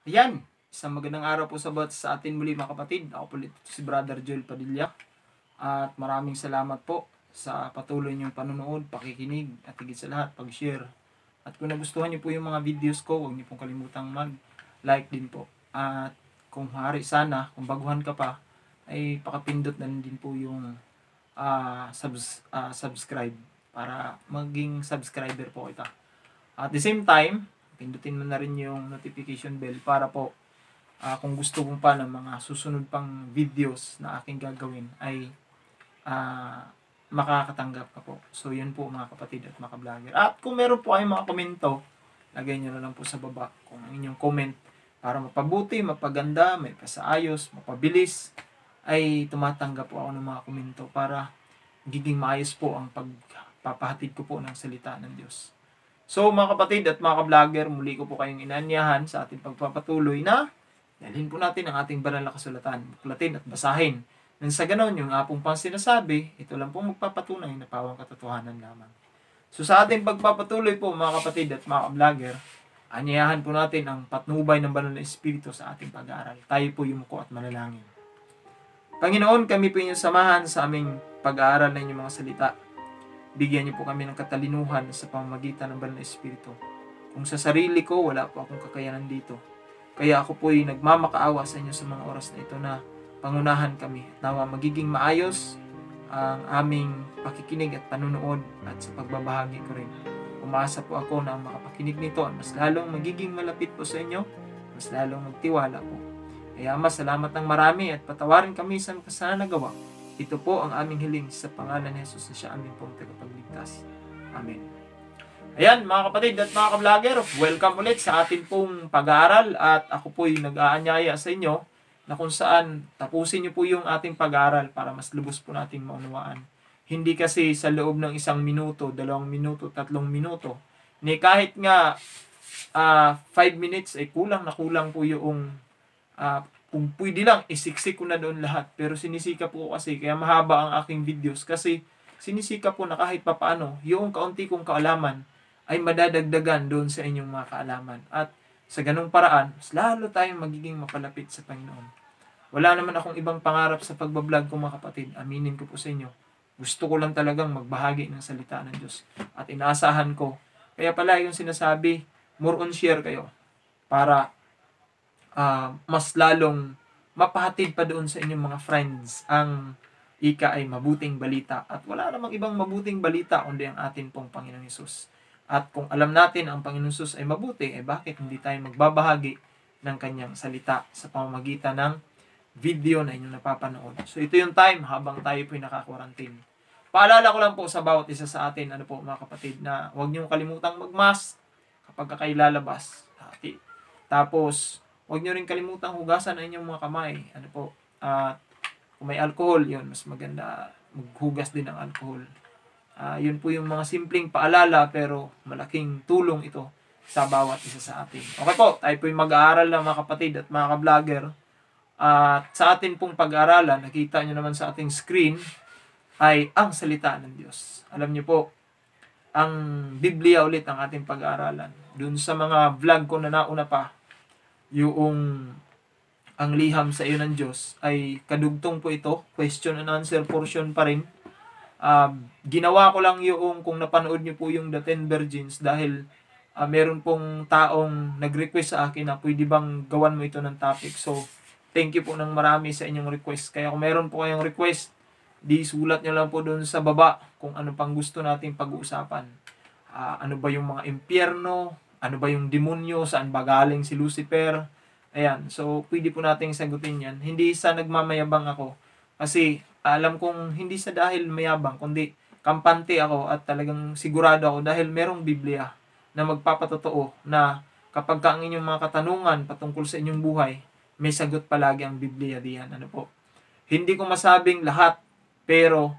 Ayan, isang magandang araw po sa atin muli mga kapatid. Ako po ulit si Brother Joel Padilla. At maraming salamat po sa patuloy niyong panonood, pakikinig, at higit sa lahat, pag-share. At kung nagustuhan niyo po yung mga videos ko, huwag niyo pong kalimutang mag-like din po. At kung maaari sana, kung baguhan ka pa, ay pakapindot na din po yung subscribe para maging subscriber po kita. At the same time, pindutin mo na rin yung notification bell para po kung gusto mo pa ng mga susunod pang videos na aking gagawin ay uh, makakatanggap ka po. So yun po mga kapatid at mga vlogger. At kung meron po kayong mga komento, lagay nyo na lang po sa baba kung ang inyong comment para mapabuti, mapaganda, may pasaayos, mapabilis, ay tumatanggap po ako ng mga komento para giging maayos po ang pagpapahatid ko po ng salita ng Diyos. So mga kapatid at mga ka-vlogger, muli ko po kayong inanyahan sa ating pagpapatuloy na dalhin po natin ang ating banal na kasulatan, buklatin at basahin. Nang sa ganon, yung apong pang sinasabi, ito lang po magpapatunay na pawang katotohanan lamang. So sa ating pagpapatuloy po mga kapatid at mga ka-vlogger, anyayahan po natin ang patnubay ng banal na Espiritu sa ating pag-aaral. Tayo po yumuko at manalangin. Panginoon, kami po inyong samahan sa aming pag-aaral ng inyong mga salita. Bigyan niyo po kami ng katalinuhan sa pamamagitan ng banal na Espiritu. Kung sa sarili ko, wala po akong kakayanan dito. Kaya ako po'y nagmamakaawa sa inyo sa mga oras na ito na pangunahan kami. Nawa magiging maayos ang aming pakikinig at panunood at sa pagbabahagi ko rin. Umasa po ako na ang makapakinig nito at mas lalong magiging malapit po sa inyo, mas lalong magtiwala po. Kaya Ama, salamat ng marami at patawarin kami sa kasalanan na nagawa. Ito po ang aming hiling sa pangalan ni Jesus na siya aming pong tagapagligtas. Amen. Ayan mga kapatid at mga ka-vlogger, welcome ulit sa atin pong pag-aaral at ako po'y nag-aanyaya sa inyo na kung saan tapusin niyo po yung ating pag-aaral para mas lubos po nating maunawaan. Hindi kasi sa loob ng 1 minuto, 2 minuto, 3 minuto, ni kahit nga 5 minutes ay kulang na kulang po yung kung pwede lang, isiksik ko na doon lahat. Pero sinisika po kasi, kaya mahaba ang aking videos. Kasi sinisika po na kahit papaano, yung kaunti kong kaalaman ay madadagdagan doon sa inyong mga kaalaman. At sa ganung paraan, mas lalo tayong magiging mapalapit sa Panginoon. Wala naman akong ibang pangarap sa pagbablog ko mga kapatid. Aminin ko po sa inyo. Gusto ko lang talagang magbahagi ng salita ng Diyos. At inaasahan ko. Kaya pala yung sinasabi, more on share kayo. Para mas lalong mapahatid pa doon sa inyong mga friends ang ika ay mabuting balita. At wala namang ibang mabuting balita kundi ang atin pong Panginoon Hesus. At kung alam natin ang Panginoon Hesus ay mabuti, bakit hindi tayo magbabahagi ng kanyang salita sa pamamagitan ng video na inyong napapanood. So ito yung time habang tayo po'y naka-quarantine. Paalala ko lang po sa bawat isa sa atin, mga kapatid, na huwag niyong kalimutang mag-mask kapag kayo lalabas. Tapos, huwag nyo rin kalimutang hugasan ang inyong mga kamay. Kung may alcohol, yun, mas maganda maghugas din ng alcohol. Yun po yung mga simpleng paalala pero malaking tulong ito sa bawat isa sa atin. Okay po, tayo po yung mag-aaral ng mga kapatid at mga ka-vlogger. At sa atin pong pag-aaralan, nakita nyo naman sa ating screen, ay ang salita ng Diyos. Alam nyo po, ang Biblia ulit ang ating pag-aaralan. Doon sa mga vlog ko na nauna pa, yung ang liham sa iyo ng Diyos ay kadugtong po ito, question and answer portion pa rin. Ginawa ko lang yung kung napanood niyo po yung The 10 Virgins dahil meron pong taong nag-request sa akin na pwede bang gawan mo ito ng topic. So, thank you po ng marami sa inyong request. Kaya kung meron po kayong request, di sulat nyo lang po doon sa baba kung ano pang gusto nating pag-uusapan. Ano ba yung mga impyerno? Ano ba yung demonyo? Saan ba galing si Lucifer? Ayan. So, pwede po nating sagutin yan. Hindi sa nagmamayabang ako. Kasi, alam kong hindi sa dahil mayabang, kundi kampante ako at talagang sigurado ako dahil merong Biblia na magpapatotoo na kapag ang inyong mga katanungan patungkol sa inyong buhay, may sagot palagi ang Biblia diyan. Hindi ko masabing lahat, pero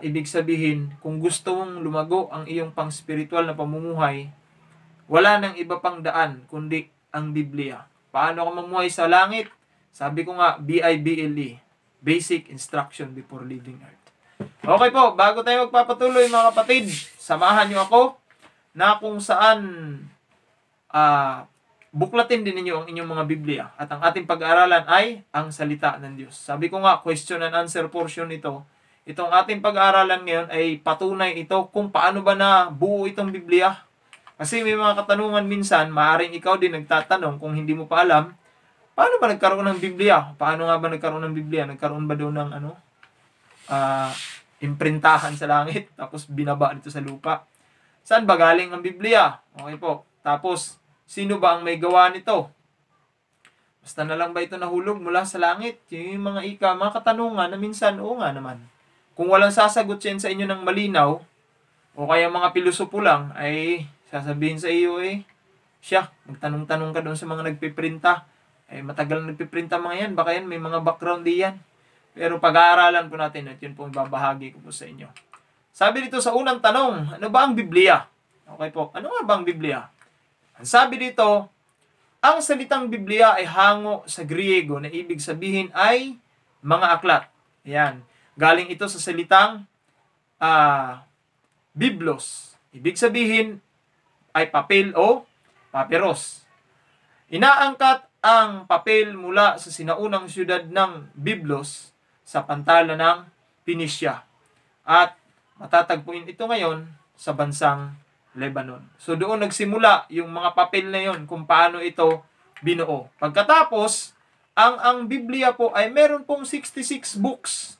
ibig sabihin, kung gusto mong lumago ang iyong pang-spiritual na pamumuhay, wala nang iba pang daan kundi ang Biblia. Paano ka mamuhay sa langit? Sabi ko nga, BIBLE, Basic Instruction Before Leaving Earth. Okay po, bago tayo magpapatuloy mga kapatid, samahan niyo ako na kung saan buklatin din ninyo ang inyong mga Biblia. At ang ating pag-aaralan ay ang salita ng Diyos. Sabi ko nga, question and answer portion nito. Itong ating pag-aaralan ngayon ay patunay ito kung paano ba na buo itong Biblia. Kasi may mga katanungan minsan, maaaring ikaw din nagtatanong kung hindi mo pa alam, paano ba nagkaroon ng Biblia? Paano nga ba nagkaroon ng Biblia? Nagkaroon ba doon ng imprintahan sa langit, tapos binaba dito sa lupa? Saan ba galing ang Biblia? Okay po. Tapos, sino ba ang may gawa nito? Basta na lang ba ito nahulog mula sa langit? Yung mga katanungan na minsan, oo nga naman. Kung walang sasagot yan sa inyo ng malinaw, o kaya mga pilosopo lang, ay sasabihin sa iyo magtanong-tanong ka doon sa mga nagpiprinta. Matagal na nagpiprinta mga yan, baka yan may mga background diyan. Pero pag-aaralan po natin at yun po ibabahagi ko po sa inyo. Sabi dito sa unang tanong, ano ba ang Biblia? Okay po, ano nga ba ang Biblia? Ang sabi dito, ang salitang Biblia ay hango sa Griego na ibig sabihin ay mga aklat. Ayan. Galing ito sa salitang Biblos. Ibig sabihin ay papel o papyrus. Inaangkat ang papel mula sa sinaunang siyudad ng Biblos sa pantala ng Phoenicia. At matatagpuin ito ngayon sa bansang Lebanon. So doon nagsimula yung mga papel na yon kung paano ito binuo. Pagkatapos, ang Biblia po ay meron pong 66 books.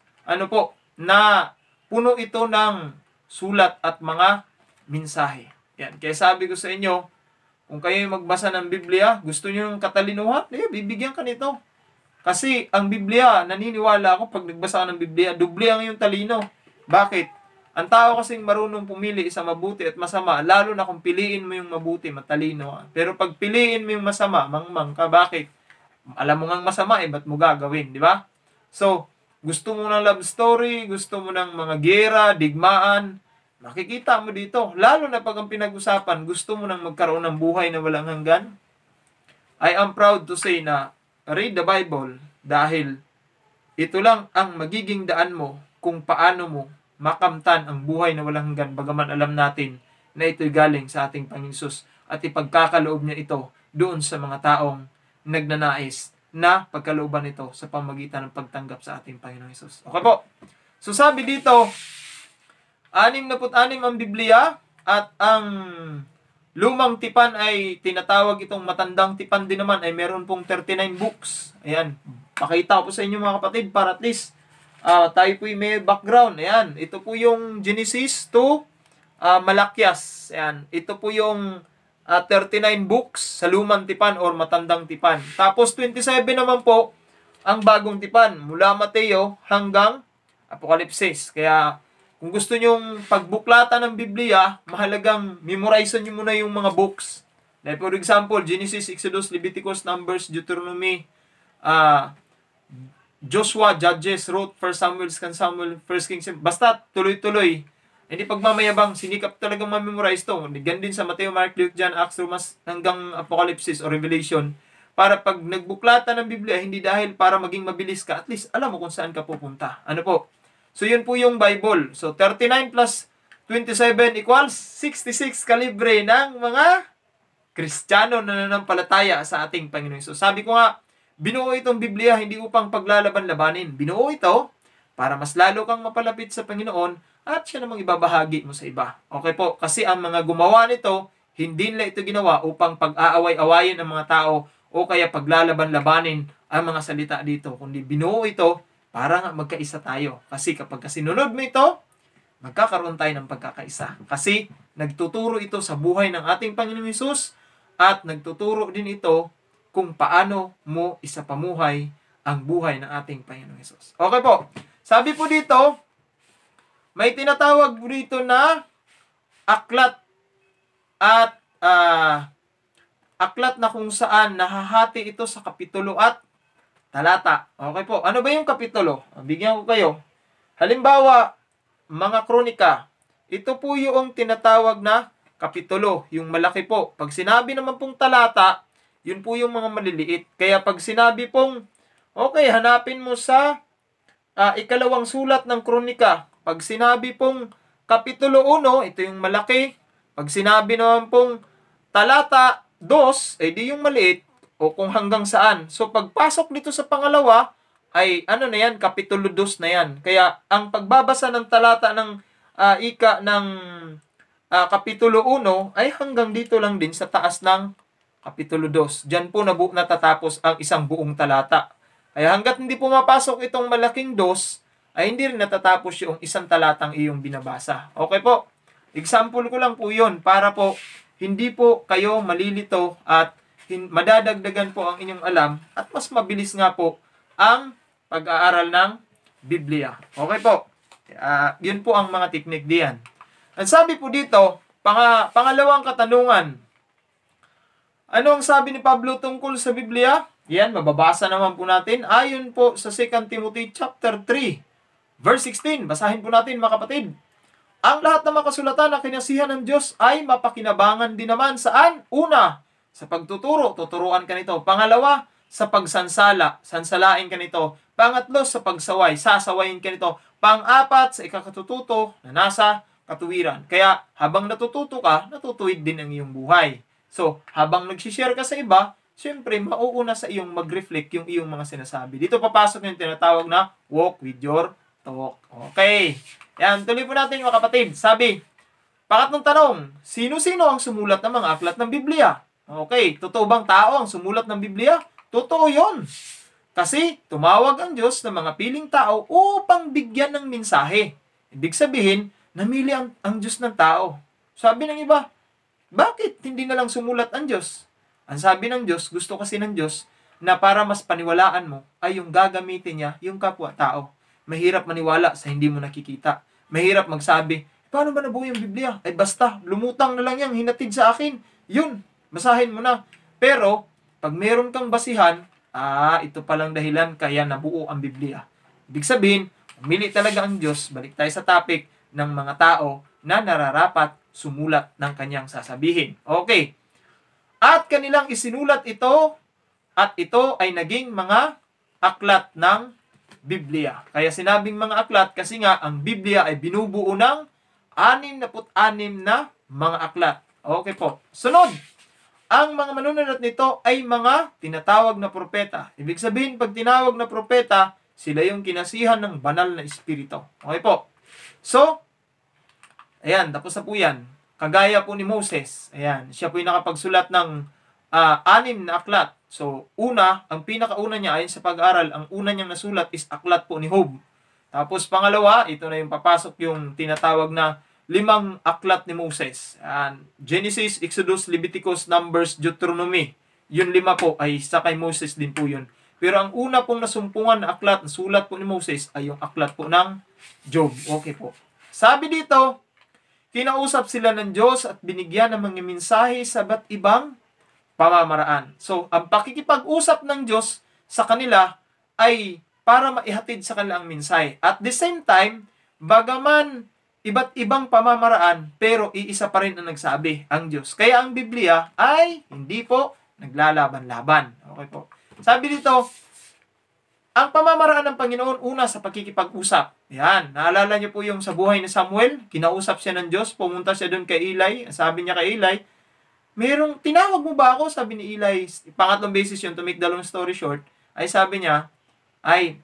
Na puno ito ng sulat at mga mensahe. Yan. Kaya sabi ko sa inyo, kung kayo magbasa ng Biblia, gusto nyo ng katalinuhan, bibigyan ka nito. Kasi ang Biblia, naniniwala ako pag nagbasa ka ng Biblia, doble ang iyong talino. Bakit? Ang tao kasing marunong pumili sa mabuti at masama, lalo na kung piliin mo yung mabuti, matalino ka. Pero pag piliin mo yung masama, mangmang ka. Bakit? Alam mo ngang masama, ba't mo gagawin, di ba? So, gusto mo ng love story, gusto mo ng mga gera, digmaan, makikita mo dito. Lalo na pag ang pinag-usapan, gusto mo nang magkaroon ng buhay na walang hanggan. I am proud to say na read the Bible dahil ito lang ang magiging daan mo kung paano mo makamtan ang buhay na walang hanggan, bagaman alam natin na ito'y galing sa ating Panginoon Hesus at ipagkakaloob niya ito doon sa mga taong nagnanais na pagkalooban ito sa pamagitan ng pagtanggap sa ating Panginoon Hesus. Okay po. So sabi dito, 66 ang Biblia at ang lumang tipan ay tinatawag itong matandang tipan din naman ay meron pong 39 books. Ayan. Pakita ko po sa inyo mga kapatid para at least tayo po may background. Ayan. Ito po yung Genesis to Malakias. Ayan. Ito po yung 39 books sa lumang tipan or matandang tipan. Tapos 27 naman po ang bagong tipan. Mula Mateo hanggang Apokalipsis. Kaya kung gusto nyong pagbuklatan ng Biblia, mahalagang memorizean nyo muna yung mga books. Like for example, Genesis, Exodus, Leviticus, Numbers, Deuteronomy, Joshua, Judges, Ruth, 1 Samuel, 2 Samuel, 1 Kings. Basta tuloy-tuloy. Hindi pagmamayabang, sinikap talagang ma-memorize to. Gan din sa Mateo, Mark, Luke, John, Acts, Romans, hanggang Apocalypse or Revelation. Para pag nagbuklatan ng Biblia, hindi dahil para maging mabilis ka, at least alam mo kung saan ka pupunta. Ano po? So, yun po yung Bible. So, 39 plus 27 equals 66 kalibre ng mga Kristiyano na nanampalataya sa ating Panginoon. So, sabi ko nga, binuo itong Biblia hindi upang paglalaban-labanin. Binuo ito para mas lalo kang mapalapit sa Panginoon at siya namang ibabahagi mo sa iba. Okay po? Kasi ang mga gumawa nito, hindi nila ito ginawa upang pag-aaway-awayin ang mga tao o kaya paglalaban-labanin ang mga salita dito. Kundi binuo ito para nga magkaisa tayo. Kasi kapag sinunod mo ito, magkakaroon tayo ng pagkakaisa. Kasi nagtuturo ito sa buhay ng ating Panginoong Hesus at nagtuturo din ito kung paano mo isapamuhay ang buhay ng ating Panginoong Hesus. Okay po. Sabi po dito, may tinatawag dito na aklat at aklat na kung saan nahahati ito sa kapitulo at talata. Okay po. Ano ba yung kapitulo? Bigyan ko kayo. Halimbawa, mga kronika. Ito po yung tinatawag na kapitulo. Yung malaki po. Pag sinabi naman pong talata, yun po yung mga maliliit. Kaya pag sinabi pong, okay, hanapin mo sa ikalawang sulat ng kronika. Pag sinabi pong kapitulo 1, ito yung malaki. Pag sinabi naman pong talata, dos, eh di yung maliit, o kung hanggang saan. So, pagpasok dito sa pangalawa, ay ano na yan, kapitulo 2 na yan. Kaya, ang pagbabasa ng talata ng ika ng kapitulo 1 ay hanggang dito lang din sa taas ng kapitulo 2. Diyan po natatapos ang isang buong talata. Kaya hanggat hindi pumapasok itong malaking 2, ay hindi rin natatapos yung isang talatang iyong binabasa. Okay po? Example ko lang po yun para po hindi po kayo malilito at madadagdagan po ang inyong alam at mas mabilis nga po ang pag-aaral ng Biblia. Okay po? Yun po ang mga teknik diyan. Ang sabi po dito, pangalawang katanungan. Ano ang sabi ni Pablo tungkol sa Biblia? Yan, mababasa naman po natin. Ayon po sa 2 Timothy chapter 3, verse 16. Basahin po natin mga kapatid. Ang lahat ng mga kasulatan na kinasihan ng Diyos ay mapakinabangan din naman. Saan? Una, sa pagtuturo, tuturuan ka nito. Pangalawa, sa pagsansala, sansalain ka nito. Pangatlo, sa pagsaway, sasawayin ka nito. Pang-apat, sa ikakatututo na nasa katuwiran. Kaya, habang natututo ka, natutuwid din ang iyong buhay. So, habang nagsishare ka sa iba, siyempre, mauuna sa iyong mag-reflect yung iyong mga sinasabi. Dito papasok yung tinatawag na walk with your talk. Okay. Yan, tuloy po natin mga kapatid. Sabi, pangatlong tanong, sino-sino ang sumulat ng mga aklat ng Biblia? Okay, totoo bang tao ang sumulat ng Biblia? Totoo yon. Kasi tumawag ang Diyos ng mga piling tao upang bigyan ng mensahe. Ibig sabihin, namili ang Diyos ng tao. Sabi ng iba, bakit hindi na lang sumulat ang Diyos? Ang sabi ng Diyos, gusto kasi ng Diyos na para mas paniwalaan mo ay yung gagamitin niya yung kapwa-tao. Mahirap maniwala sa hindi mo nakikita. Mahirap magsabi, paano ba nabuo yung Biblia? Ay basta, lumutang na lang yan, hinatid sa akin. Yun, basahin mo na. Pero, pag meron kang basihan, ito palang dahilan kaya nabuo ang Biblia. Ibig sabihin, umili talaga ang Diyos, balik tayo sa topic, ng mga tao na nararapat sumulat ng kanyang sasabihin. Okay. At kanilang isinulat ito, at ito ay naging mga aklat ng Biblia. Kaya sinabing mga aklat kasi nga ang Biblia ay binubuo ng 66 na mga aklat. Okay po. Sunod, ang mga manunulat nito ay mga tinatawag na propeta. Ibig sabihin, pag tinawag na propeta, sila yung kinasihan ng banal na espiritu. Okay po. So, ayan, tapos na po yan. Kagaya po ni Moses. Ayan, siya po yung nakapagsulat ng 6 na aklat. So, ang pinakauna niya ayon sa pag-aaral, ang una niyang nasulat is aklat po ni Job. Tapos pangalawa, ito na yung papasok yung tinatawag na 5 aklat ni Moses. Genesis, Exodus, Leviticus, Numbers, Deuteronomy. Yung 5 po ay sa kay Moses din po yun. Pero ang una pong nasumpungan na aklat, na sulat po ni Moses ay yung aklat po ng Job. Okay po. Sabi dito, kinausap sila ng Diyos at binigyan ng mga mensahe sa iba't ibang pamamaraan. So, ang pakikipag-usap ng Diyos sa kanila ay para maihatid sa kanila ang mensahe. At the same time, bagaman iba't ibang pamamaraan, pero iisa pa rin ang nagsabi, ang Diyos. Kaya ang Biblia ay hindi po naglalaban-laban. Okay po. Sabi dito, ang pamamaraan ng Panginoon una sa pakikipag-usap. Yan, naalala niyo po yung sa buhay ni Samuel, kinausap siya ng Diyos, pumunta siya doon kay Eli, sabi niya kay Eli, tinawag mo ba ako? Sabi ni Eli, pangatlong beses yun, to make the long story short, ay sabi niya,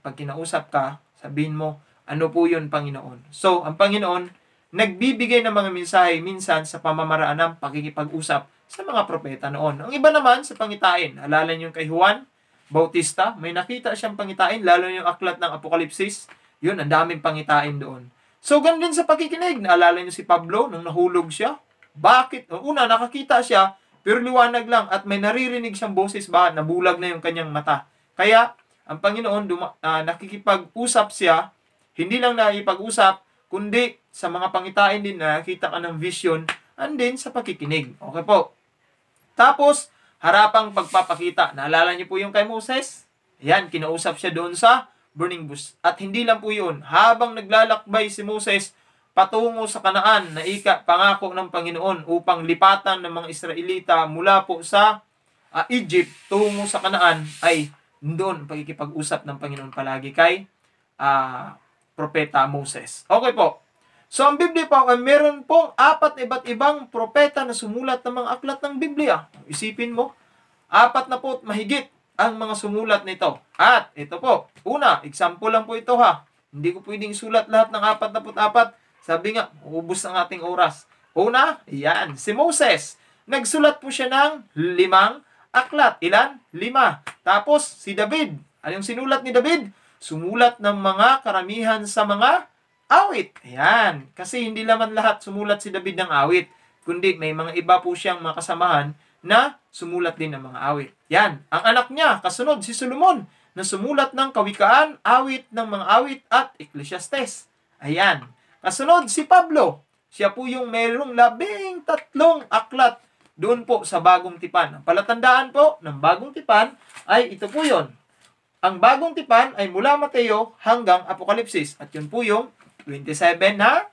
pag kinausap ka, sabihin mo, ano po yun, Panginoon? So, ang Panginoon, nagbibigay ng mga mensahe minsan sa pamamaraan ng pakikipag-usap sa mga propeta noon. Ang iba naman sa pangitain, alala niyo kay Juan Bautista, may nakita siyang pangitain, lalo yung aklat ng Apokalipsis, yun, ang daming pangitain doon. So, ganun din sa pakikinig, naalala niyo si Pablo, nung nahulog siya, bakit? Una, nakakita siya, pero liwanag lang at may naririnig siyang boses ba, nabulag na yung kanyang mata. Kaya, ang Panginoon, nakikipag-usap siya, hindi lang nakikipag-usap, kundi sa mga pangitain din na nakita ka ng vision, and din sa pakikinig. Okay po. Tapos, harapang pagpapakita. Naalala niyo po yung kay Moses? Yan, kinausap siya doon sa burning bush. At hindi lang po yun. Habang naglalakbay si Moses patungo sa Kanaan na pangako ng Panginoon upang lipatan ng mga Israelita mula po sa Egypt tungo sa Kanaan, ay doon pagkikipag-usap ng Panginoon palagi kay propeta Moses. Okay po. So, ang Biblia po, meron pong 4 iba't ibang propeta na sumulat ng mga aklat ng Biblia. Isipin mo, 4 na po mahigit ang mga sumulat nito. At ito po, una, example lang po ito ha. Hindi ko pwedeng sulat lahat ng 44. Sabi nga, ubus ang ating oras. Una, yan, si Moses. Nagsulat po siya ng 5 aklat. Ilan? 5. Tapos, si David. Anong sinulat ni David? Sumulat ng mga karamihan sa mga awit. Ayan. Kasi hindi naman lahat sumulat si David ng awit. Kundi may mga iba po siyang mga kasamahan na sumulat din ng mga awit. Yan. Ang anak niya, kasunod, si Solomon, na sumulat ng kawikaan, awit ng mga awit at Ecclesiastes. Ayan. Kasunod, si Pablo. Siya po yung mayroong 13 aklat doon po sa Bagong Tipan. Ang palatandaan po ng Bagong Tipan ay ito po yon. Ang Bagong Tipan ay mula Mateo hanggang Apokalipsis. At yun po yung 27 na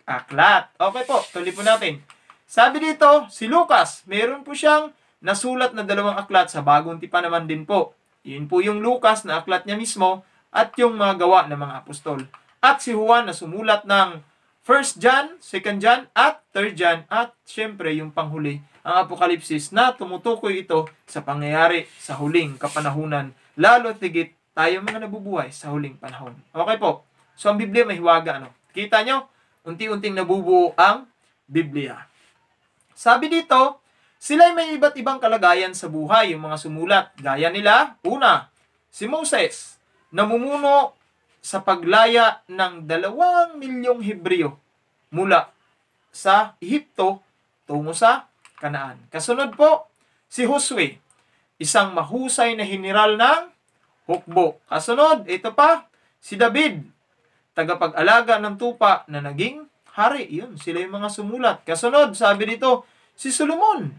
aklat. Okay po, tuloy po natin. Sabi dito, si Lucas, meron po siyang nasulat na 2 aklat sa Bagong Tipan naman din po. Yun po yung Lucas na aklat niya mismo at yung mga gawa ng mga apostol. At si Juan na sumulat ng 1 John, 2 John, at 3 John, at syempre yung panghuli, ang Apokalipsis na tumutukoy ito sa pangyayari sa huling kapanahunan, lalo tigit tayo mga nabubuhay sa huling panahon. Okay po. So ang Biblia may hiwaga, ano? Kita nyo, unti-unting nabubuo ang Biblia. Sabi dito, sila may iba't ibang kalagayan sa buhay, yung mga sumulat. Gaya nila, una, si Moses, namumuno sa paglaya ng 2 milyong Hebreo mula sa Ehipto tungo sa Kanaan. Kasunod po, si Josue, isang mahusay na hiniral ng hukbo. Kasunod, ito pa, si David, tagapag-alaga ng tupa na naging hari. Yun, sila yung mga sumulat. Kasunod, sabi dito, si Solomon,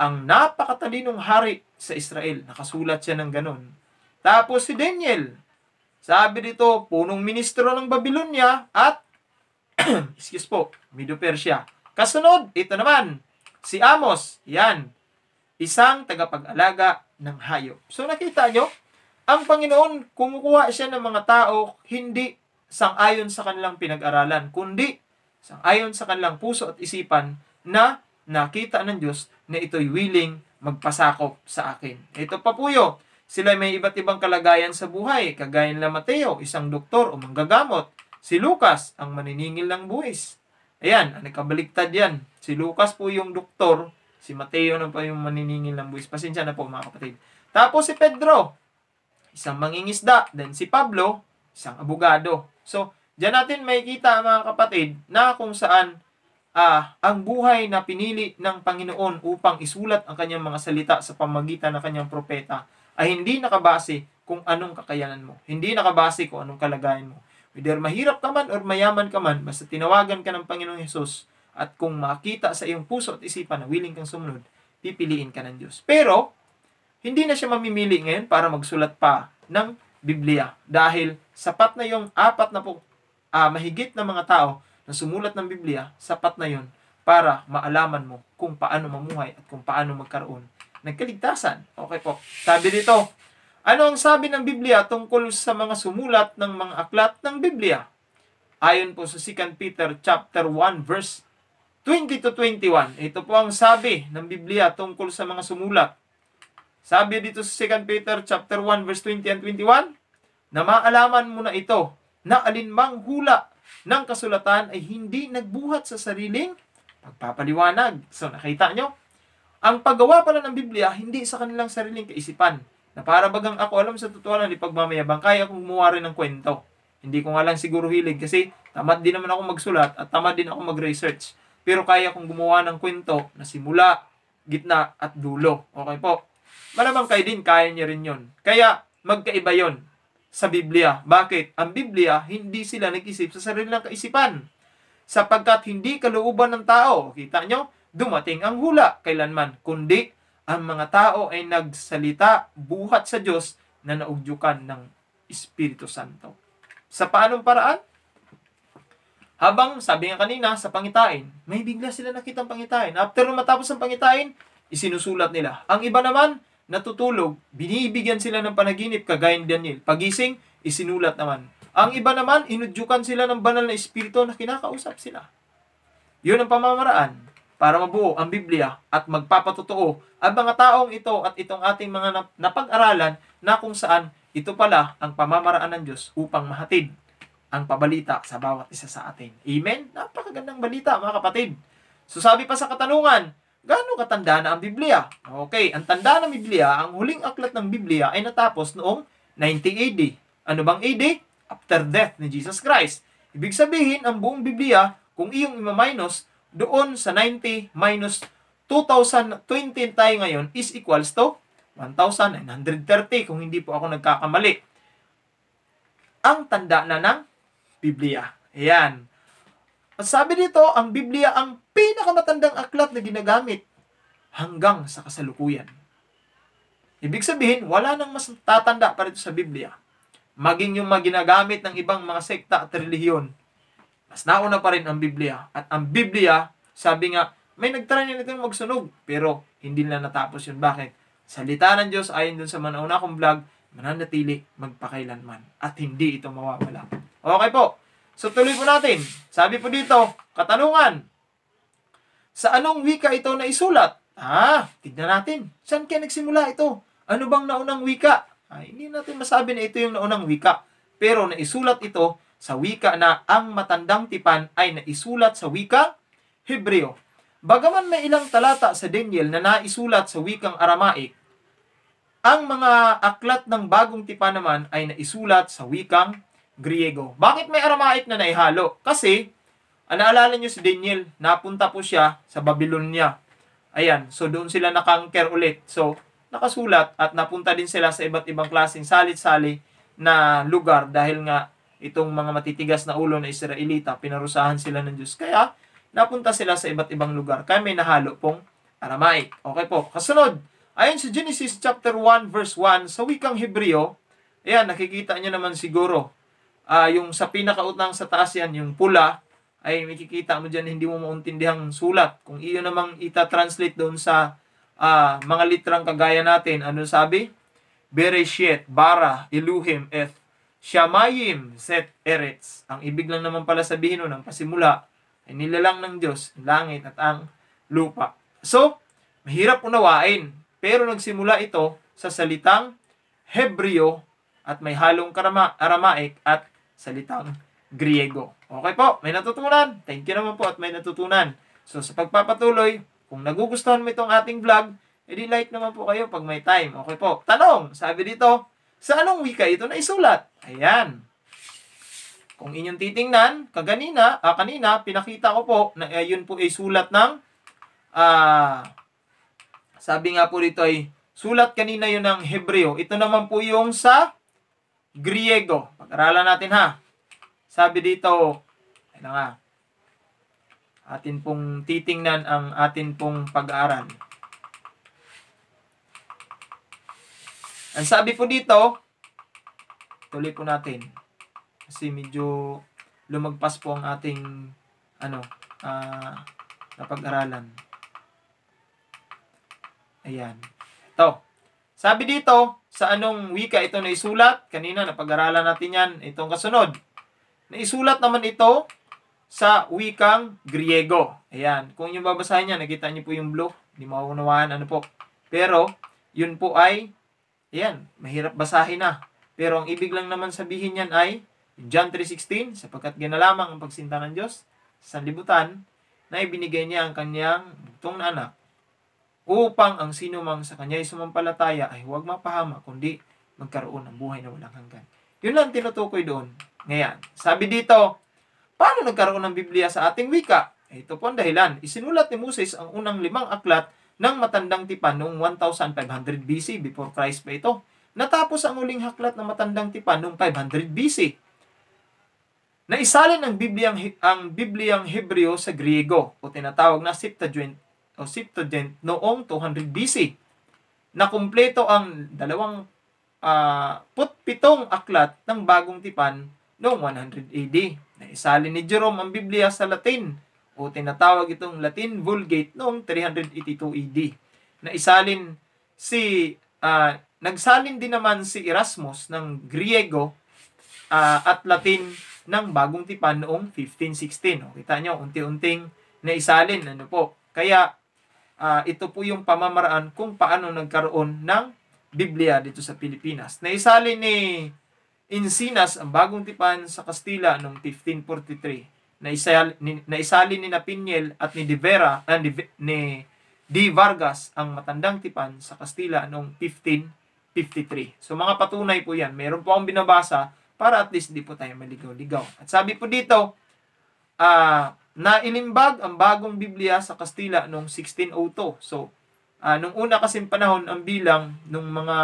ang napakatalinong hari sa Israel. Nakasulat siya ng ganun. Tapos si Daniel, sabi dito, punong ministro ng Babylonia at, excuse po, Medo-Persia. Kasunod, ito naman, si Amos, yan, isang tagapag-alaga ng hayop. So nakita nyo, ang Panginoon, kumukuha siya ng mga tao, hindi sang-ayon sa kanilang pinag-aralan, kundi sang-ayon sa kanilang puso at isipan na nakita ng Diyos na ito'y willing magpasakop sa akin. Ito pa po yun. Sila may iba't ibang kalagayan sa buhay, kagaya nila Mateo, isang doktor o manggagamot. Si Lucas, ang maniningil ng buwis. Ayan, nakabaliktad yan. Si Lucas po yung doktor, si Mateo na po yung maniningil ng buwis. Pasensya na po mga kapatid. Tapos si Pedro, isang mangingisda. Then si Pablo, isang abogado. So, diyan natin makikita mga kapatid na kung saan ang buhay na pinili ng Panginoon upang isulat ang kanyang mga salita sa pamamagitan ng kanyang propeta ay hindi nakabase kung anong kakayanan mo. Hindi nakabase kung anong kalagayan mo. Whether mahirap ka man or mayaman ka man, basta tinawagan ka ng Panginoong Hesus at kung makita sa iyong puso at isipan na willing kang sumunod, pipiliin ka ng Diyos. Pero, hindi na siya mamimili ngayon para magsulat pa ng Biblia dahil sapat na yung 4 na po mahigit na mga tao na sumulat ng Biblia, sapat na yun para maalaman mo kung paano mamuhay at kung paano magkaroon ng kaligtasan. Okay po. Sabi dito, ano ang sabi ng Biblia tungkol sa mga sumulat ng mga aklat ng Biblia? Ayon po sa 2 Peter chapter 1 verse 20 to 21. Ito po ang sabi ng Biblia tungkol sa mga sumulat. Sabi dito sa 2 Peter chapter 1 verse 20 and 21, na maalaman mo na ito, na alinmang hula ng kasulatan ay hindi nagbuhat sa sariling pagpapaliwanag. So nakita nyo, ang paggawa pala ng Biblia, hindi sa kanilang sariling kaisipan. Na para bagang ako, alam sa totoo lang, di pagmamayabang, kaya kong gumawa rin ng kwento. Hindi ko nga lang siguro hilig kasi tamad din naman ako magsulat at tamad din ako mag-research. Pero kaya kong gumawa ng kwento na simula, gitna at dulo. Okay po. Malamang kayo din, kaya niya rin yon. Kaya magkaiba yon sa Biblia. Bakit? Ang Biblia, hindi sila nag-isip sa sariling kaisipan. Sapagkat hindi kalooban ng tao. Kita nyo? Dumating ang hula kailanman, kundi ang mga tao ay nagsalita buhat sa Diyos na naudyukan ng Espiritu Santo. Sa paanong paraan? Habang, sabi nga kanina, sa pangitain, may bigla sila nakitang pangitain. After matapos ang pangitain, isinusulat nila. Ang iba naman, natutulog, binibigyan sila ng panaginip kagaya ni Daniel. Pagising, isinulat naman. Ang iba naman, inudyukan sila ng banal na espiritu na kinakausap sila. Yun ang pamamaraan para mabuo ang Biblia at magpapatotoo ang mga taong ito at itong ating mga napag-aralan na kung saan ito pala ang pamamaraan ng Diyos upang mahatid ang pabalita sa bawat isa sa atin. Amen? Napakagandang balita, mga kapatid. So sabi pa sa katanungan, gaano katanda na ang Biblia? Okay, ang tanda ng Biblia, ang huling aklat ng Biblia ay natapos noong 90 AD. Ano bang AD? After death ni Jesus Christ. Ibig sabihin, ang buong Biblia, kung iyong ima-minus, doon sa 90 minus 2020 tayo ngayon is equals to 1,930 kung hindi po ako nagkakamali. Ang tanda na ng Biblia. Ayan. At sabi dito, ang Biblia ang pinakamatandang aklat na ginagamit hanggang sa kasalukuyan. Ibig sabihin, wala nang mas tatanda pa rito sa Biblia. Maging yung mga ginagamit ng ibang mga sekta at relihiyon, mas nauna pa rin ang Biblia. At ang Biblia, sabi nga, may nagtry nila itong magsunog, pero hindi nila natapos yun. Bakit? Salita ng Diyos, ayon dun sa manauna kong vlog, mananatili magpakailanman. At hindi ito mawawala. Okay po. So tuloy po natin. Sabi po dito, katanungan. Sa anong wika ito na isulat? Tignan natin. Saan kaya nagsimula ito? Ano bang naunang wika? Hindi natin masabi na ito yung naunang wika. Pero naisulat ito sa wika na ang matandang tipan ay naisulat sa wika Hebreo. Bagaman may ilang talata sa Daniel na naisulat sa wikang Aramaic, ang mga aklat ng bagong tipan naman ay naisulat sa wikang Griego. Bakit may Aramaic na naihalo? Kasi, naalala nyo si Daniel, napunta po siya sa Babylonia. Ayan, so doon sila nakangker ulit. So, nakasulat at napunta din sila sa iba't ibang klaseng salit-sali na lugar dahil nga itong mga matitigas na ulo na Israelita, pinarusahan sila ng Diyos. Kaya, napunta sila sa iba't ibang lugar. Kaya may nahalo pong Aramaic. Okay po. Kasunod, ayon sa Genesis chapter 1 verse 1, sa wikang Hebreo, ayan, nakikita nyo naman siguro, yung sa pinakautang sa taas yan, yung pula, ay makikita mo dyan, hindi mo maintindihang sulat. Kung iyo namang ita-translate doon sa mga litrang kagaya natin, ano sabi? Bereshit, bara, Elohim, eth, Shamayim, set, eretz. Ang ibig lang naman pala sabihin nun, ang pasimula, ay nilalang ng Diyos, ang langit at ang lupa. So, mahirap unawain, pero nagsimula ito sa salitang Hebreo at may halong Aramaic at salitang Griego. Okay po, may natutunan. Thank you naman po at may natutunan. So sa pagpapatuloy, kung nagugustuhan mo itong ating vlog, edi like naman po kayo pag may time. Okay po. Tanong, sabi dito, sa anong wika ito na isulat? Ayan. Kung inyong titingnan, kanina, pinakita ko po na yun po ay sulat ng, sabi nga po dito ay, sulat kanina yun ng Hebreo. Ito naman po yung sa Griego. Pag-aralan natin ha. Sabi dito, ayun na nga, atin pong titingnan ang atin pong pag-aaral. Ang sabi po dito, tuloy po natin. Kasi medyo lumagpas po ang ating napag-aralan. Ayan. Ito. Sabi dito, sa anong wika ito na isulat? Kanina napag-aralan natin yan. Itong kasunod. Naisulat naman ito sa wikang Griego. Ayan. Kung yung babasahin niya, nakita niyo po yung blue. Hindi mauunawaan ano po. Pero, yun po ay, ayan, mahirap basahin na. Pero ang ibig lang naman sabihin niyan ay, John 3:16, sapagkat ginalamang ang pagsinta ng Diyos sa sanlibutan, na ibinigay niya ang kanyang bugtong na anak, upang ang sinumang sa kanya'y sumampalataya ay huwag mapahama, kundi magkaroon ng buhay na walang hanggan. Yun lang tinutukoy doon. Ngayon, sabi dito, paano nagkaroon ng Biblia sa ating wika? Ito po ang dahilan. Isinulat ni Moses ang unang 5 aklat ng matandang tipan noong 1500 BC, before Christ pa ito. Natapos ang uling aklat ng matandang tipan noong 500 BC. Naisalin ang Bibliang Hebreo sa Griego o tinatawag na Septuagint noong 200 BC. Nakumpleto ang 27 aklat ng bagong tipan noong 100 AD. Naisalin ni Jerome ang Biblia sa Latin o tinatawag itong Latin Vulgate noong 382 AD. Nagsalin din naman si Erasmus ng Griego at Latin ng Bagong Tipan noong 1516. O, kita nyo, unti-unting naisalin. Ano po? Kaya, ito po yung pamamaraan kung paano nagkaroon ng Biblia dito sa Pilipinas. Naisalin ni Encinas ang Bagong Tipan sa Kastila noong 1543. Naisalin ni Napiniel at ni ni D. Vargas ang Matandang Tipan sa Kastila noong 1553. So mga patunay po yan. Meron po akong binabasa para at least di po tayo maligaw-ligaw. At sabi po dito, nailimbag ang bagong Biblia sa Kastila noong 1602. So, nung una kasing panahon, ang bilang nung mga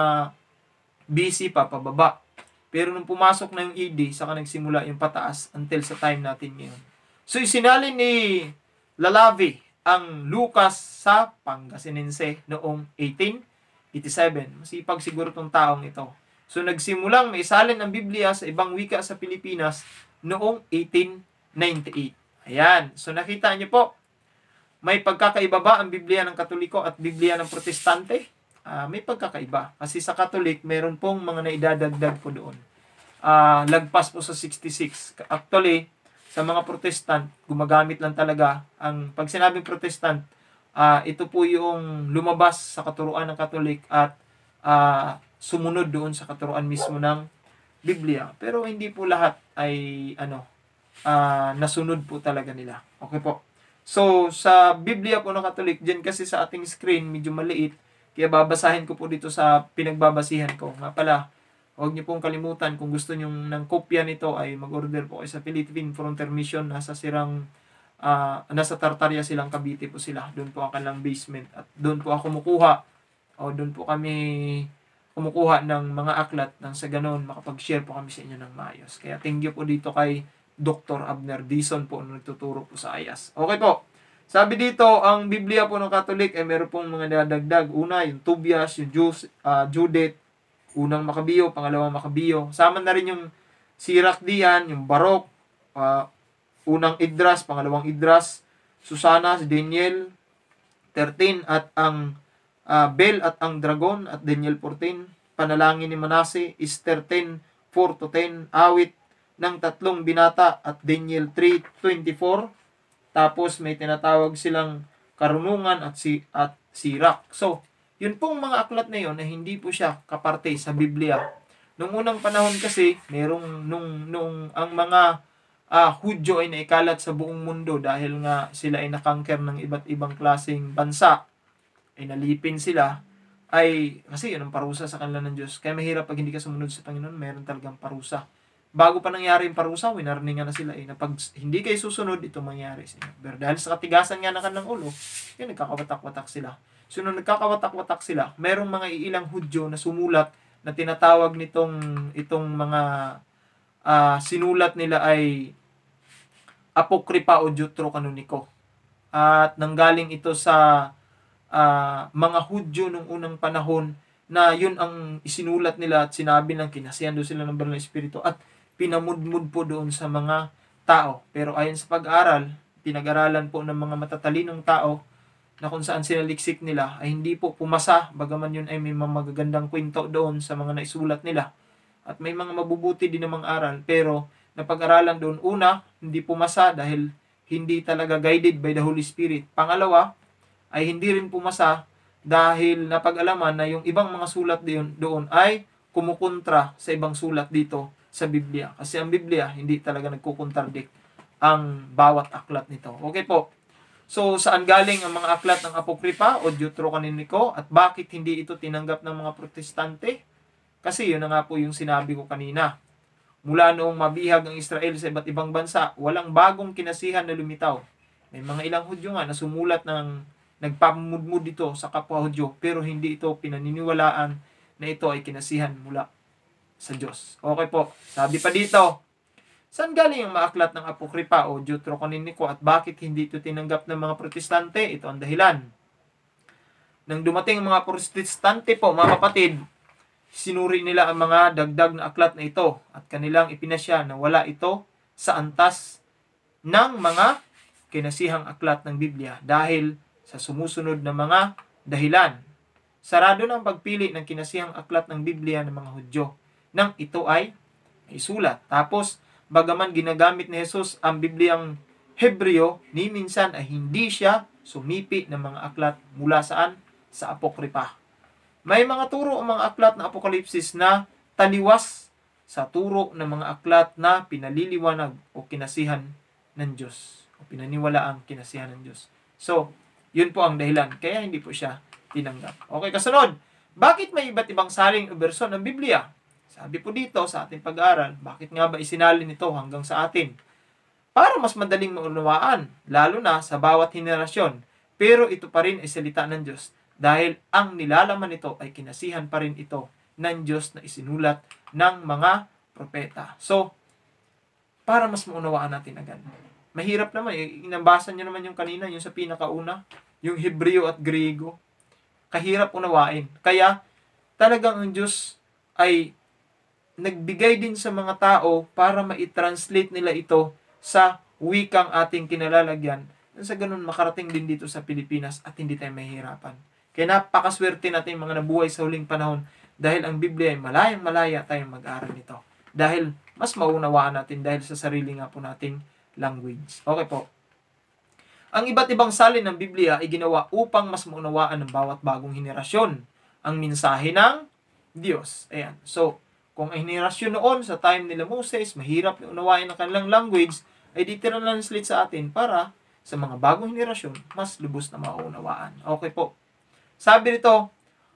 BC pa, pababa. Pero nung pumasok na yung AD, saka nagsimula yung pataas until sa time natin ngayon. So, isinalin ni Lalave ang Lucas sa Pangasinense noong 1887. Masipag siguro tong taong ito. So, nagsimulang maisalin ang Biblia sa ibang wika sa Pilipinas noong 1898. Ayan. So, nakita niyo po, may pagkakaiba ba ang Biblia ng Katoliko at Biblia ng Protestante? May pagkakaiba. Kasi sa Catholic, meron pong mga naidadagdag po doon. Lagpas po sa 66. Actually, sa mga Protestant, gumagamit lang talaga. Pag sinabing Protestant, ito po yung lumabas sa katuruan ng Catholic at sumunod doon sa katuruan mismo ng Biblia. Pero hindi po lahat ay nasunod po talaga nila. Okay po. So, sa Biblia po ng Catholic, dyan kasi sa ating screen, medyo maliit. Kaya babasahin ko po dito sa pinagbabasihan ko. Nga pala, huwag niyo pong kalimutan kung gusto niyo ng kopya nito ay mag-order po kayo sa Philippine Frontier Mission. Nasa Tartaria silang, Cavite po sila. Doon po ang kanilang basement. At doon po ako doon po kami kumukuha ng mga aklat nang sa ganun makapag-share po kami sa inyo ng maayos. Kaya thank you po dito kay Dr. Abner Dizon po na nagtuturo po sa IAS. Okay po. Sabi dito, ang Biblia po ng Catholic ay meron pong mga dadagdag. Una, yung Tobias, yung Judith, unang Makabiyo, pangalawang Makabiyo. Sama na rin yung Sirach diyan, yung Barok, unang Idras, pangalawang Idras, Susana, si Daniel 13, at ang Bel at ang Dragon at Daniel 14, Panalangin ni Manase, Esther 10, 4-10, Awit ng 3 binata at Daniel 3:24. Tapos may tinatawag silang Karunungan at Sirach. So, yun pong mga aklat na yun na hindi po siya kaparte sa Biblia. Nung unang panahon kasi, merong nung ang mga Hudyo ay naikalat sa buong mundo dahil nga sila ay nakangker ng iba't ibang klaseng bansa, ay nalipin sila, ay kasi yun ang parusa sa kanila ng Diyos. Kaya mahirap pag hindi ka sumunod sa Panginoon, meron talagang parusa. Bago pa nangyari yung parusa, winarningan na sila na pag hindi kayo susunod, ito mangyari sa inyo. Pero dahil sa katigasan nga ng kanilang ulo, yun, nagkakawatak-watak sila. So, nung nagkakawatak-watak sila, merong mga iilang Hudyo na sumulat na tinatawag itong mga sinulat nila ay Apokripa o Deuterocanonico. At nanggaling ito sa mga Hudyo nung unang panahon na yun ang isinulat nila at sinabi ng kinasihan doon sila ng banal na Espiritu at pinamudmud po doon sa mga tao. Pero ayon sa pag-aral, pinag-aralan po ng mga matatalinong tao na kung saan sinaliksik nila ay hindi po pumasa, bagaman yun ay may mga magagandang kwento doon sa mga naisulat nila. At may mga mabubuti din namang aral, pero napag-aralan doon, una, hindi pumasa dahil hindi talaga guided by the Holy Spirit. Pangalawa, ay hindi rin pumasa dahil napag-alaman na yung ibang mga sulat doon ay kumukontra sa ibang sulat dito sa Biblia. Kasi ang Biblia, hindi talaga nagkukontradict ang bawat aklat nito. Okay po. So, saan galing ang mga aklat ng Apokripa o Deuterocanonico at bakit hindi ito tinanggap ng mga Protestante? Kasi yun na nga po yung sinabi ko kanina. Mula noong mabihag ang Israel sa iba't ibang bansa, walang bagong kinasihan na lumitaw. May mga ilang Hudyo nga na sumulat ng nagpamudmud dito sa kapwa Hudyo, pero hindi ito pinaniniwalaan na ito ay kinasihan mula sa Diyos. Okay po. Sabi pa dito, saan galing ang mga aklat ng Apokripa o Deuterocanonico at bakit hindi ito tinanggap ng mga Protestante? Ito ang dahilan. Nang dumating ang mga Protestante po, mga kapatid, sinuri nila ang mga dagdag na aklat na ito at kanilang ipinasya na wala ito sa antas ng mga kinasihang aklat ng Biblia dahil sa sumusunod na mga dahilan. Sarado ng pagpili ng kinasihang aklat ng Biblia ng mga Hudyo nang ito ay isulat. Tapos, bagaman ginagamit ni Jesus ang Bibliang Hebreo, ni minsan ay hindi siya sumipi ng mga aklat mula saan? Sa Apokripa. May mga turo ang mga aklat ng Apokalipsis na taliwas sa turo ng mga aklat na pinaliliwanag o kinasihan ng Diyos. O pinaniwala ang kinasihan ng Diyos. So, yun po ang dahilan. Kaya hindi po siya tinanggap. Okay, kasunod. Bakit may iba't ibang saling o bersyon ng Biblia? Sabi po dito sa ating pag-aaral, bakit nga ba isinalin ito hanggang sa atin? Para mas madaling maunawaan, lalo na sa bawat henerasyon. Pero ito pa rin ay salita ng Diyos dahil ang nilalaman nito ay kinasihan pa rin ito ng Diyos na isinulat ng mga propeta. So, para mas maunawaan natin agad. Mahirap naman, inabasa niyo naman yung kanina, yung sa pinakauna, yung Hebreo at Griego. Kahirap unawain. Kaya, talagang ang Diyos ay nagbigay din sa mga tao para ma-translate nila ito sa wikang ating kinalalagyan. Sa ganun, makarating din dito sa Pilipinas at hindi tayo mahihirapan. Kaya napakaswerte natin mga nabuhay sa huling panahon dahil ang Biblia ay malayang malaya tayong mag-aral nito. Dahil mas maunawaan natin dahil sa sarili nga po nating language. Okay po. Ang iba't ibang salin ng Biblia ay ginawa upang mas maunawaan ng bawat bagong henerasyon ang mensahe ng Diyos. Ayan. So, kung ang henerasyon noon sa time nila Moses, mahirap na unawain ang kanilang language, ay di translate sa atin para sa mga bagong henerasyon, mas lubos na maunawaan. Okay po. Sabi nito,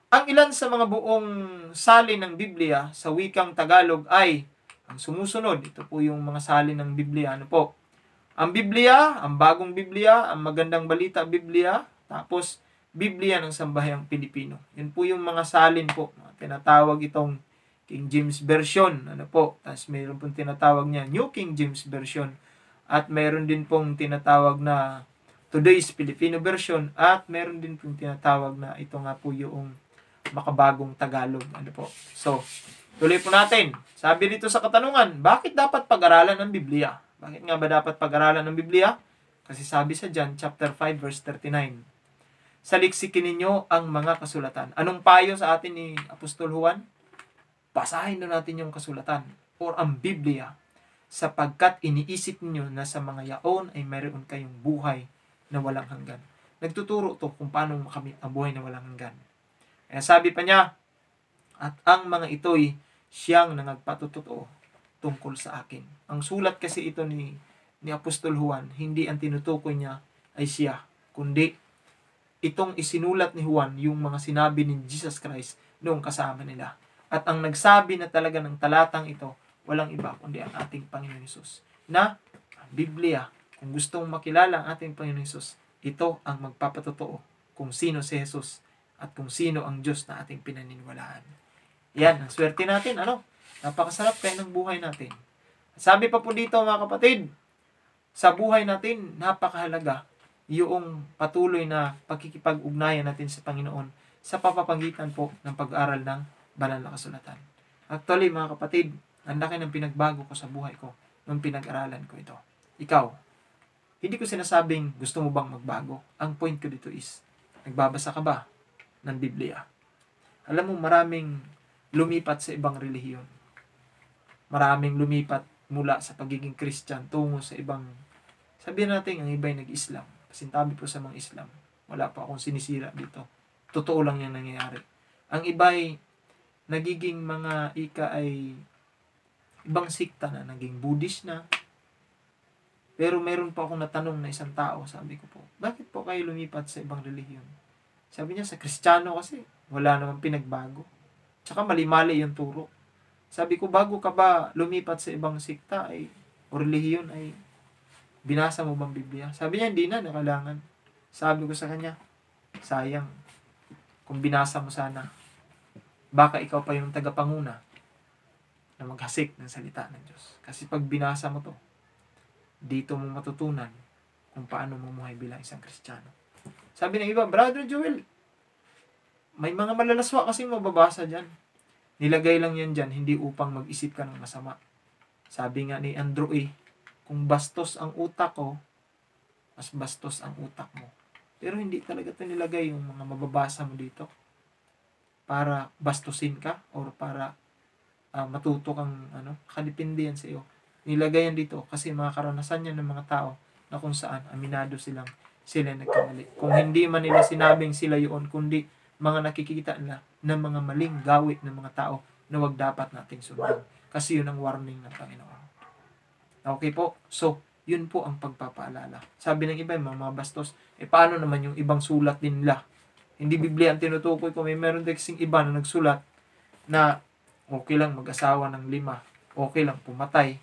ang ilan sa mga buong salin ng Biblia sa wikang Tagalog ay ang sumusunod. Ito po yung mga salin ng Biblia. Ano po? Ang Biblia, ang bagong Biblia, ang magandang balita Biblia, tapos Biblia ng Sambahayang Pilipino. Yun po yung mga salin po. Tinatawag itong King James Version. Ano po? Tapos mayroon pong tinatawag niya New King James Version. At mayroon din pong tinatawag na Today's Filipino Version. At mayroon din pong tinatawag na ito nga po yung makabagong Tagalog. Ano po? So, tuloy po natin. Sabi dito sa katanungan, bakit dapat pag-aralan ng Biblia? Bakit nga ba dapat pag-aralan ng Biblia? Kasi sabi sa John chapter 5 verse 39, saliksikin ninyo ang mga kasulatan. Anong payo sa atin ni Apostol Juan? Basahin na natin yung kasulatan or ang Biblia sapagkat iniisip niyo na sa mga yaon ay mayroon kayong buhay na walang hanggan. Nagtuturo to kung paano makamit ang buhay na walang hanggan. Kaya sabi pa niya, at ang mga ito'y siyang nangagpatutoo tungkol sa akin. Ang sulat kasi ito ni Apostol Juan, hindi ang tinutukoy niya ay siya, kundi itong isinulat ni Juan yung mga sinabi ni Jesus Christ noong kasama nila. At ang nagsabi na talaga ng talatang ito, walang iba kundi ang ating Panginoon Hesus. Na ang Biblia, kung gustong makilala ang ating Panginoon Hesus, ito ang magpapatotoo kung sino si Jesus at kung sino ang Diyos na ating pinaniniwalaan. Yan, ang swerte natin, napakasarap kaya ng buhay natin. Sabi pa po dito mga kapatid, sa buhay natin, napakahalaga yung patuloy na pagkikipag-ugnayan natin sa Panginoon sa papapagitan po ng pag-aaral ng banal na kasulatan. Actually, mga kapatid, ang laki ng pinagbago ko sa buhay ko nung pinag-aralan ko ito. Ikaw, hindi ko sinasabing gusto mo bang magbago. Ang point ko dito is, nagbabasa ka ba ng Biblia? Alam mo, maraming lumipat sa ibang relihiyon. Maraming lumipat mula sa pagiging Christian tungo sa ibang, sabihin natin, ang iba'y nag-Islam. Pasintabi po sa mga Islam. Wala pa akong sinisira dito. Totoo lang yan nangyayari. Ang iba'y nagiging mga ay ibang sikta na, naging Buddhist na. Pero meron pa akong natanong na isang tao, sabi ko po, bakit po kayo lumipat sa ibang relihiyon? Sabi niya, sa Kristiyano kasi, wala namang pinagbago. Tsaka mali-mali yung turo. Sabi ko, bago ka ba lumipat sa ibang sikta o relihiyon ay binasa mo bang Biblia? Sabi niya, hindi na, kailangan. Sabi ko sa kanya, sayang. Kung binasa mo sana, baka ikaw pa yung tagapanguna na maghasik ng salita ng Diyos. Kasi pag binasa mo to, dito mo matutunan kung paano mamuhay bilang isang Kristiyano. Sabi ng iba, Brother Joel, may mga malalaswa kasi mababasa dyan. Nilagay lang yan dyan, hindi upang mag-isip ka ng masama. Sabi nga ni Andrew kung bastos ang utak ko, mas bastos ang utak mo. Pero hindi talaga ito nilagay yung mga mababasa mo dito para bastusin ka or para matuto kang kadepende yan sa iyo. Nilagay yan dito kasi mga karanasan yan ng mga tao na kung saan aminado sila nagkamali. Kung hindi man nila sinabing sila yun, kundi mga nakikita na ng mga maling gawi ng mga tao na wag dapat nating sundin. Kasi yun ang warning ng Panginoon. Okay po? So, yun po ang pagpapaalala. Sabi ng iba, mga bastos, paano naman yung ibang sulat din nila? Hindi Biblia ang tinutukoy ko. May meron kasing iba na nagsulat na okay lang mag-asawa ng 5, okay lang pumatay.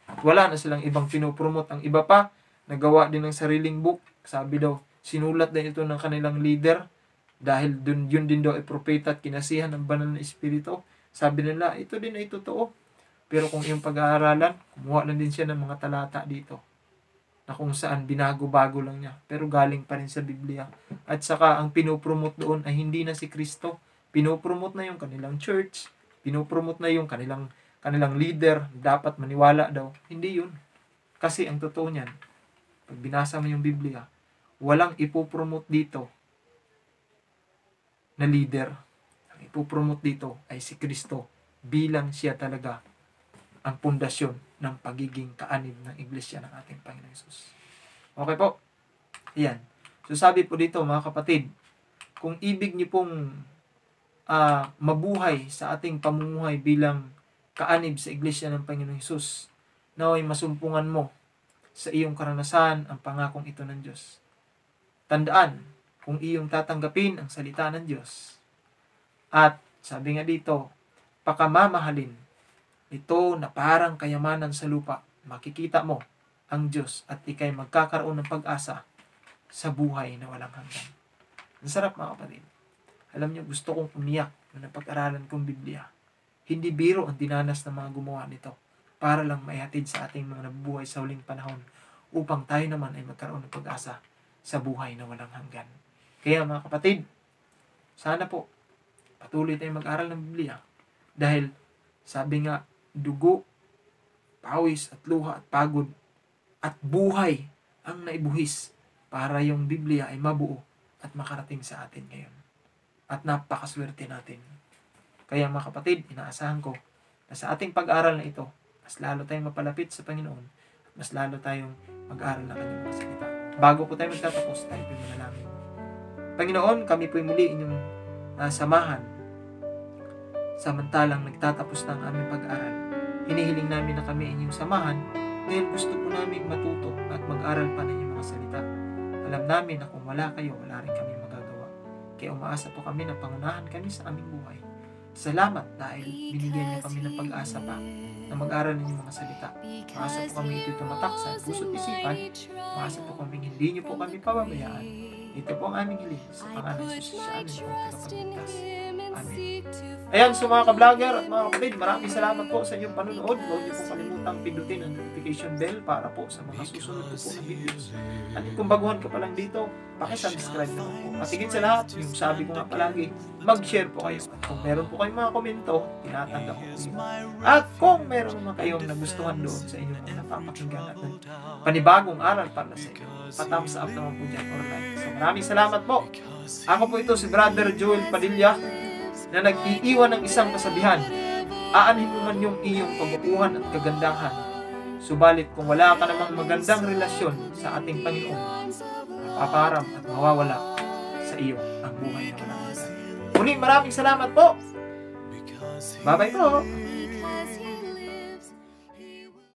At wala na silang ibang pinopromote. Ang iba pa, nagawa din ng sariling book. Sabi daw, sinulat din ito ng kanilang leader dahil yun din daw ay propeta at kinasihan ng banal na espiritu. Sabi nila, ito din ay totoo. Pero kung yung pag-aaralan, kumuha lang din siya ng mga talata dito na kung saan binago-bago lang niya. Pero galing pa rin sa Biblia. At saka ang pinopromote doon ay hindi na si Kristo. Pinopromote na yung kanilang church. Pinopromote na yung kanilang leader. Dapat maniwala daw. Hindi yun. Kasi ang totoo niyan, pag binasa mo yung Biblia, walang ipopromote dito na leader. Ang ipopromote dito ay si Kristo bilang siya talaga ang pundasyon ng pagiging kaanib ng iglesia ng ating Panginoon Hesus. Okay po? Ayan. So sabi po dito mga kapatid, kung ibig niyo pong mabuhay sa ating pamumuhay bilang kaanib sa iglesia ng Panginoon Hesus, naway masumpungan mo sa iyong karanasan ang pangakong ito ng Diyos. Tandaan, kung iyong tatanggapin ang salita ng Diyos, at sabi nga dito, pakamamahalin ito na parang kayamanan sa lupa, makikita mo ang Diyos at ikay magkakaroon ng pag-asa sa buhay na walang hanggan. Ang sarap mga kapatid. Alam niyo, gusto kong umiyak na napag-aralan kong Biblia. Hindi biro ang dinanas ng mga gumawa nito para lang maihatid sa ating mga nabubuhay sa huling panahon upang tayo naman ay magkaroon ng pag-asa sa buhay na walang hanggan. Kaya mga kapatid, sana po patuloy tayong mag-aral ng Biblia dahil sabi nga, dugo, pawis at luha at pagod at buhay ang naibuhis para yung Biblia ay mabuo at makarating sa atin ngayon. At napakaswerte natin. Kaya mga kapatid, inaasahan ko na sa ating pag-aral na ito, mas lalo tayong mapalapit sa Panginoon at mas lalo tayong mag-aral ng kanyang mga salita. Bago po tayo magtatapos, tayo po manalangin. Panginoon, kami po muli inyong samahan samantalang nagtatapos ng aming pag-aral. Hinihiling namin na kami inyong samahan dahil gusto po namin matuto at mag-aral pa ng inyong mga salita. Alam namin na kung wala kayo, wala rin kami magagawa. Kaya umaasa po kami na pangunahan kami sa aming buhay. Salamat dahil binigyan niyo kami ng pag-asa pa na mag-aral ng inyong mga salita. Umaasa po kami ito tumatak sa puso't isipan. Umaasa po kami hindi niyo po kami pababayaan. Ito po ang aming hiling sa pangalan ng Jesus sa aming pagkakapagligtas. Amen. Ayan, so mga ka-vlogger at mga kapatid, maraming salamat po sa inyong panunood. Huwag niyo pong kalimutang pindutin ang notification bell para po sa mga susunod ko po na videos. At kung baguhan ka pa lang dito, pakisubscribe naman po. At higit sa lahat, yung sabi ko nga palagi, mag-share po kayo. At kung meron po kayong mga komento, tinatanggap ko po. At kung meron naman kayong nagustuhan doon sa inyong mga napapakinggan at panibagong aral para sa inyo, pa-thumbs up naman po dyan or like. So maraming salamat po. Ako po ito si Brother Joel Padilla na nag-iiwan ng isang kasabihan. Aanhin mo man yung iyong kabuuhan at kagandahan. Subalit kung wala ka namang magandang relasyon sa ating Panginoon, mapaparam at mawawala sa iyo ang buhay na walang hanggan. Muli, maraming salamat po. Bye-bye po.